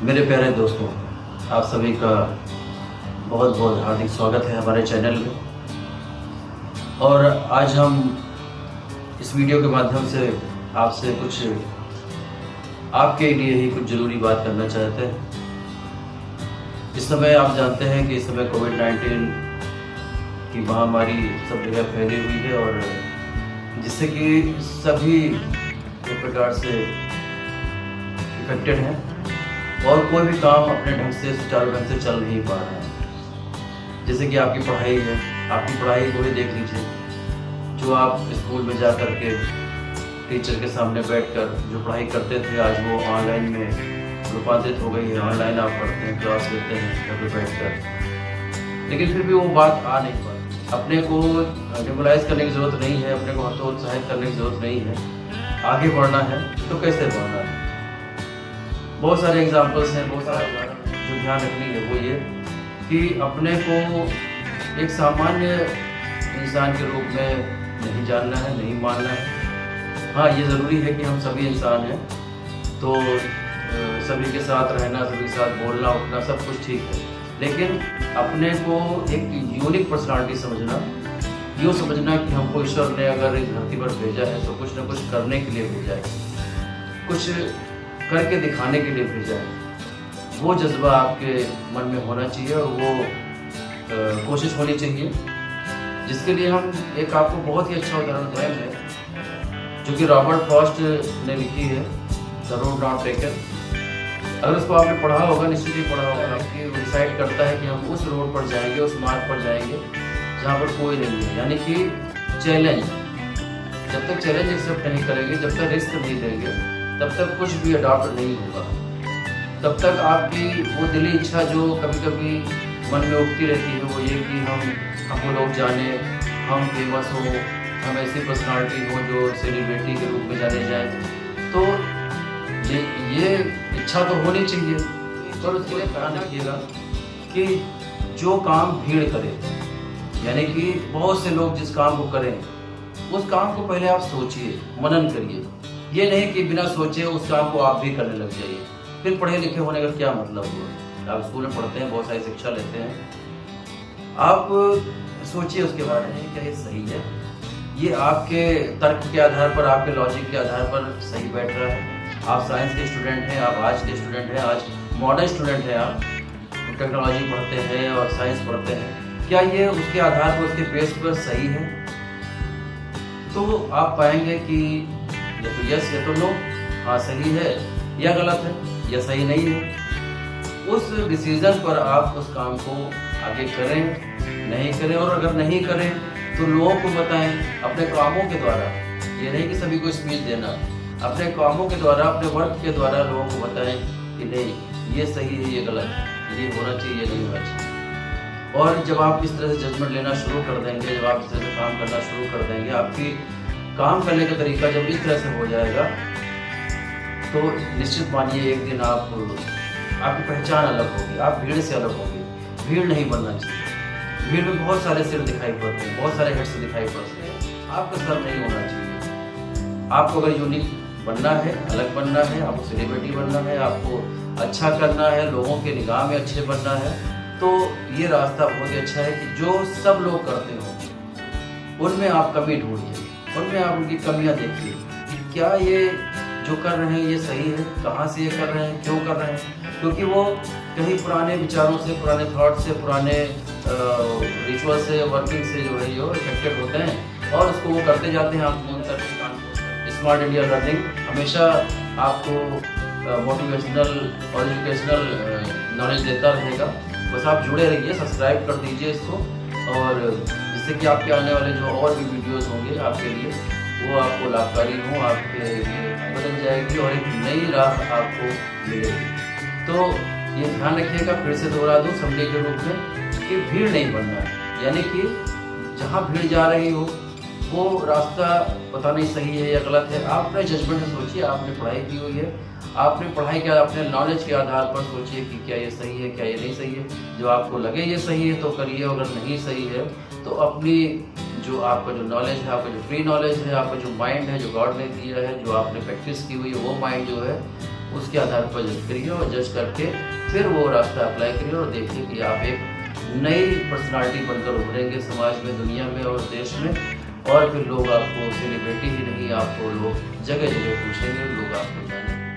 मेरे प्यारे दोस्तों, आप सभी का बहुत बहुत हार्दिक स्वागत है हमारे चैनल में। और आज हम इस वीडियो के माध्यम से आपसे कुछ आपके लिए ही कुछ ज़रूरी बात करना चाहते हैं। इस समय आप जानते हैं कि इस समय कोविड-19 की महामारी सब जगह फैली हुई है और जिससे कि सभी एक प्रकार से इफेक्टेड हैं और कोई भी काम अपने ढंग से सुचारू ढंग से चल नहीं पा रहा है। जैसे कि आपकी पढ़ाई है, आपकी पढ़ाई को ही देख लीजिए। जो आप स्कूल में जा कर के टीचर के सामने बैठकर जो पढ़ाई करते थे, आज वो ऑनलाइन में रूपांतरित हो गई है। ऑनलाइन आप पढ़ते हैं, क्लास लेते हैं घर पे बैठकर, लेकिन फिर भी वो बात आ नहीं पाती। अपने को डिमोलाइज करने की ज़रूरत नहीं है, अपने को हतोत्साहित करने की ज़रूरत नहीं है। आगे बढ़ना है तो कैसे बढ़ना है, बहुत सारे एग्जाम्पल्स हैं, बहुत सारे उदाहरण हैं। जो ध्यान रखनी है वो ये कि अपने को एक सामान्य इंसान के रूप में नहीं जानना है, नहीं मानना है। हाँ, ये ज़रूरी है कि हम सभी इंसान हैं, तो सभी के साथ रहना, सभी के साथ बोलना उठना सब कुछ ठीक है, लेकिन अपने को एक यूनिक पर्सनालिटी समझना, यूँ समझना कि हमको ईश्वर ने अगर इस धरती पर भेजा है तो कुछ न कुछ करने के लिए भेजा है, कुछ करके दिखाने के लिए भेजा है। वो जज्बा आपके मन में होना चाहिए और वो कोशिश होनी चाहिए, जिसके लिए हम एक आपको बहुत ही अच्छा उदाहरण देंगे जो कि रॉबर्ट फ्रॉस्ट ने लिखी है, द रोड नॉट टेकन। अगर उसको आपने पढ़ा होगा, निश्चित ही पढ़ा होगा, आपकी डिसाइड करता है कि हम उस रोड पर जाएंगे, उस मार्ग पर जाएंगे जहाँ पर कोई नहीं है। यानी कि चैलेंज, जब तक चैलेंज एक्सेप्ट नहीं करेंगे, जब तक रिस्क नहीं देंगे, तब तक कुछ भी अडॉप्ट नहीं होगा। तब तक आपकी वो दिली इच्छा जो कभी कभी मन में उठती रहती है, वो ये कि हमको लोग जाने, हम फेमस हो, हम ऐसी पर्सनालिटी हो जो सेलिब्रिटी के रूप में जाने जाए, तो ये इच्छा तो होनी चाहिए। और उसके लिए ध्यान रखिएगा कि जो काम भीड़ करे, यानी कि बहुत से लोग जिस काम को करें, उस काम को पहले आप सोचिए, मनन करिए। ये नहीं कि बिना सोचे उस काम को आप भी करने लग जाइए, फिर पढ़े लिखे होने का क्या मतलब हुआ। आप स्कूल में पढ़ते हैं, बहुत सारी शिक्षा लेते हैं, आप सोचिए उसके बारे में, क्या ये सही है, ये आपके तर्क के आधार पर, आपके लॉजिक के आधार पर सही बैठ रहा है। आप साइंस के स्टूडेंट हैं, आप आज के स्टूडेंट हैं, आज मॉडर्न स्टूडेंट हैं, आप टेक्नोलॉजी पढ़ते हैं और साइंस पढ़ते हैं, क्या ये उसके आधार पर, उसके बेस पर सही है? तो आप पाएंगे कि या तो यस या तो नो, हाँ सही है या गलत है या सही नहीं है। उस डिसीजन पर आप उस काम को आगे करें, नहीं करें, और अगर नहीं करें तो लोगों को बताएं अपने कामों के द्वारा। ये नहीं कि सभी को स्पीच देना, अपने कामों के द्वारा, अपने वर्क के द्वारा लोगों को बताएं कि नहीं ये सही है, ये गलत है, ये होना चाहिए, ये नहीं होना चाहिए। और जब आप इस तरह से जजमेंट लेना शुरू कर देंगे, जब आप इस तरह से काम करना शुरू कर देंगे, आपकी काम करने का तरीका जब इस तरह से हो जाएगा, तो निश्चित मानिए एक दिन आपकी पहचान अलग होगी, आप भीड़ से अलग होंगे। भीड़ नहीं बनना चाहिए। भीड़ में बहुत सारे सिर दिखाई पड़ते हैं, बहुत सारे हेड्स दिखाई पड़ते हैं, आपका सर नहीं होना चाहिए। आपको अगर यूनिक बनना है, अलग बनना है, आपको सेलिब्रिटी बनना है, आपको अच्छा करना है, लोगों के निगाह में अच्छे बनना है, तो ये रास्ता बहुत ही अच्छा है कि जो सब लोग करते हो उनमें आप कमी ढूंढिए, उनमें आप उनकी कमियां देखिए कि क्या ये जो कर रहे हैं ये सही है, कहाँ से ये कर रहे हैं, क्यों कर रहे हैं। क्योंकि वो कहीं पुराने विचारों से, पुराने थॉट से, पुराने रिचुअल से, वर्किंग से जो है ये इफेक्टेड होते हैं और उसको वो करते जाते हैं। आप स्मार्ट इंडिया लर्निंग हमेशा आपको मोटिवेशनल और एजुकेशनल नॉलेज देता रहेगा। बस आप जुड़े रहिए, सब्सक्राइब कर दीजिए इसको, और जिससे कि आपके आने वाले जो और भी वीडियोस होंगे आपके लिए वो आपको लाभकारी हों, आपके लिए बदल जाएगी और एक नई राह आपको मिलेगी। तो ये ध्यान रखिएगा, फिर से दोहरा दूँ समझे के रूप में, कि भीड़ नहीं बनना है। यानी कि जहाँ भीड़ जा रही हो वो रास्ता पता नहीं सही है या गलत है, आप अपने जजमेंट से सोचिए। आपने पढ़ाई की हुई है, आपने पढ़ाई के, अपने नॉलेज के आधार पर सोचिए कि क्या ये सही है, क्या ये नहीं सही है। जो आपको लगे ये सही है तो करिए, अगर नहीं सही है तो अपनी जो आपका जो नॉलेज है, आपका जो फ्री नॉलेज है, आपका जो माइंड है, जो गॉड ने दिया है, जो आपने प्रैक्टिस की हुई है, वो माइंड जो है उसके आधार पर जज करिए और जज करके फिर वो रास्ता अप्लाई करिए और देखिए कि आप एक नई पर्सनालिटी बनकर उभरेंगे समाज में, दुनिया में और देश में। और फिर लोग आपको सेलिब्रिटी ही नहीं, आपको लोग जगह जगह पूछेंगे, लोग आपको जानेंगे।